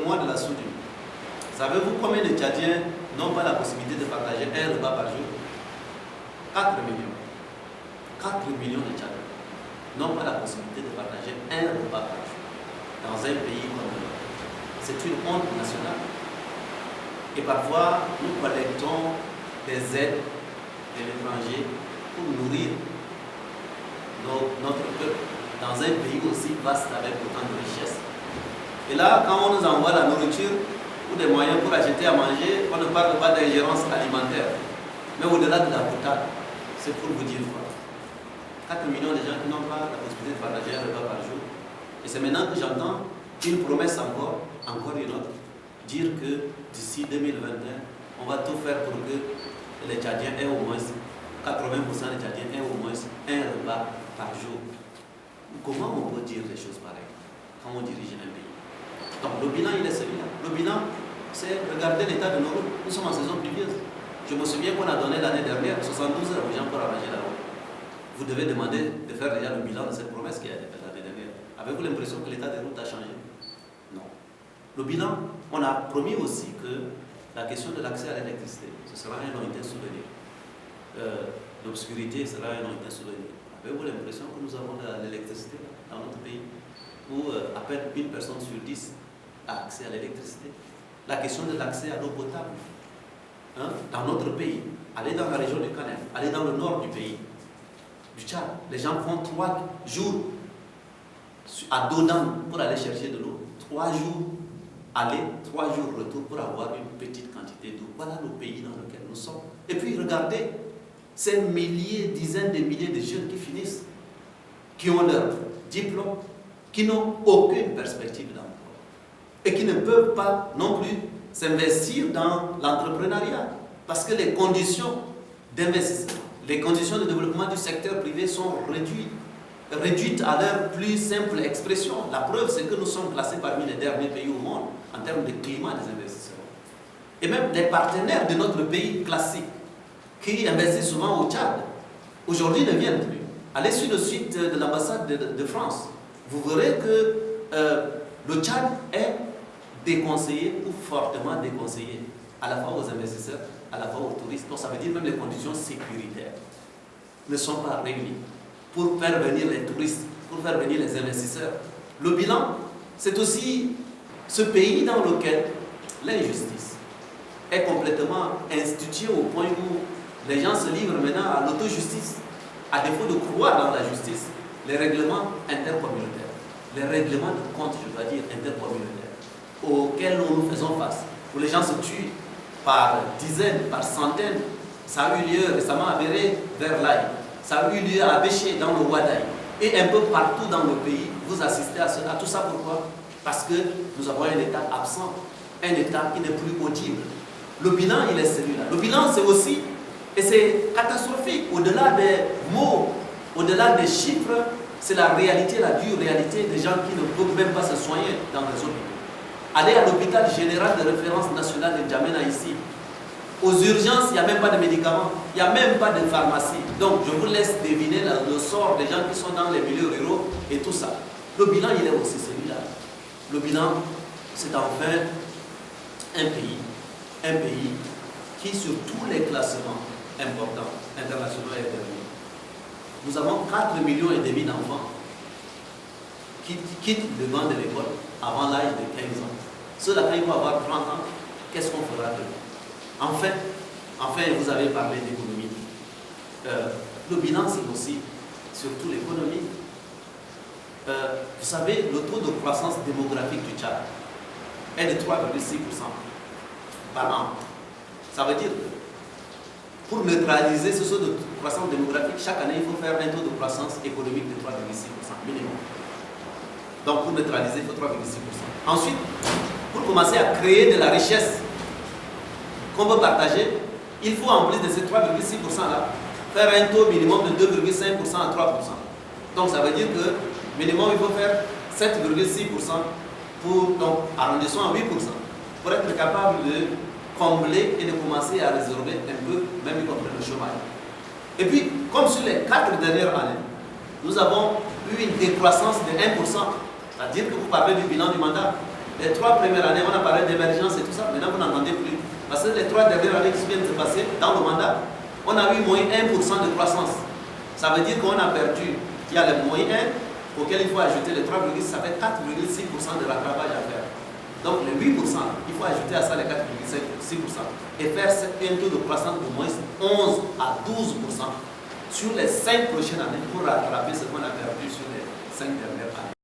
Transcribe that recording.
mois de la soudure. Savez-vous combien de Tchadiens n'ont pas la possibilité de partager un repas par jour? 4 millions. 4 millions de Tchadiens n'ont pas la possibilité de partager un repas par jour dans un pays comme le nôtre. C'est une honte nationale. Et parfois, nous collectons des aides de l'étranger pour nourrir notre peuple dans un pays aussi vaste avec autant de richesses. Et là, quand on nous envoie la nourriture ou des moyens pour acheter à manger, on ne parle pas d'ingérence alimentaire. Mais au-delà de la boutade, c'est pour vous dire quoi. 4 millions de gens qui n'ont pas la possibilité de partager un repas par jour. Et c'est maintenant que j'entends une promesse encore une autre, dire que d'ici 2021, on va tout faire pour que les Tchadiens aient au moins 80% des Tchadiens aient au moins un repas par jour. Comment on peut dire des choses pareilles quand on dirige un pays? Donc le bilan, il est celui-là. Le bilan, c'est regarder l'état de nos routes. Nous sommes en saison pluvieuse. Je me souviens qu'on a donné l'année dernière 72 heures aux gens pour arranger la route. Vous devez demander de faire déjà le bilan de cette promesse qui a été faite l'année dernière. Avez-vous l'impression que l'état des routes a changé? Non. Le bilan, on a promis aussi que la question de l'accès à l'électricité, ce sera un lointain souvenir. L'obscurité sera un lointain souvenir. Avez-vous l'impression que nous avons de l'électricité dans notre pays, où à peine une personne sur 10 a accès à l'électricité? La question de l'accès à l'eau potable, dans notre pays, allez dans la région du Canel, allez dans le nord du pays, du Tchad, les gens font 3 jours à Dodan pour aller chercher de l'eau. 3 jours aller, 3 jours retour pour avoir une petite quantité d'eau. Voilà le pays dans lequel nous sommes. Et puis regardez ces milliers, dizaines de milliers de jeunes qui finissent, qui ont leur diplôme, qui n'ont aucune perspective d'emploi et qui ne peuvent pas non plus s'investir dans l'entrepreneuriat parce que les conditions d'investissement, les conditions de développement du secteur privé sont réduites à leur plus simple expression. La preuve, c'est que nous sommes classés parmi les derniers pays au monde en termes de climat des investisseurs. Et même des partenaires de notre pays classique qui investissent souvent au Tchad, aujourd'hui ne viennent plus. Allez sur le site de l'ambassade de France, vous verrez que le Tchad est déconseillé ou fortement déconseillé, à la fois aux investisseurs, à la fois aux touristes. Donc ça veut dire même les conditions sécuritaires ne sont pas réunies pour faire venir les touristes, pour faire venir les investisseurs. Le bilan, c'est aussi ce pays dans lequel l'injustice est complètement instituée au point où les gens se livrent maintenant à l'autojustice, à défaut de croire dans la justice. Les règlements intercommunautaires, les règlements de compte, je dois dire, intercommunautaires, auxquels nous faisons face, où les gens se tuent par dizaines, par centaines. Ça a eu lieu récemment à Béré, vers l'Aïe. Ça a eu lieu à Béché, dans le Wadaï. Et un peu partout dans le pays, vous assistez à cela. Tout ça pourquoi? Parce que nous avons un État absent, un État qui n'est plus audible. Le bilan, il est celui-là. Le bilan, c'est aussi, et c'est catastrophique, au-delà des mots, au-delà des chiffres, c'est la réalité, la dure réalité des gens qui ne peuvent même pas se soigner dans les hôpitaux. Allez à l'hôpital général de référence nationale de Djamena ici. Aux urgences, il n'y a même pas de médicaments, il n'y a même pas de pharmacie. Donc, je vous laisse deviner le sort des gens qui sont dans les milieux ruraux et tout ça. Le bilan, il est aussi celui-là. Le bilan, c'est enfin un pays qui, sur tous les classements importants, internationaux et derniers, nous avons 4,5 millions d'enfants qui quittent le banc de l'école avant l'âge de 15 ans. Ceux-là, quand ils vont avoir 30 ans, qu'est-ce qu'on fera d'eux? Enfin, vous avez parlé d'économie. Le bilan, c'est aussi, surtout l'économie. Vous savez, le taux de croissance démographique du Tchad est de 3,6% par an. Ça veut dire que pour neutraliser ce taux de croissance démographique, chaque année, il faut faire un taux de croissance économique de 3,6% minimum. Donc, pour neutraliser, il faut 3,6%. Ensuite, pour commencer à créer de la richesse qu'on peut partager, il faut en plus de ces 3,6%-là, faire un taux minimum de 2,5% à 3%. Donc ça veut dire que minimum il faut faire 7,6% pour, donc arrondissons à 8%, pour être capable de combler et de commencer à résorber un peu, même y compris le chômage. Et puis, comme sur les 4 dernières années, nous avons eu une décroissance de 1%, c'est-à-dire que vous parlez du bilan du mandat. Les 3 premières années, on a parlé d'émergence et tout ça. Maintenant, vous n'entendez plus. Parce que les 3 dernières années qui viennent de passer, dans le mandat, on a eu moins 1% de croissance. Ça veut dire qu'on a perdu. Il y a le moins 1 auquel il faut ajouter les 3,6, ça fait 4,6% de rattrapage à faire. Donc les 8%, il faut ajouter à ça les 4,6% et faire un taux de croissance de moins 11 à 12% sur les 5 prochaines années pour rattraper ce qu'on a perdu sur les 5 dernières années.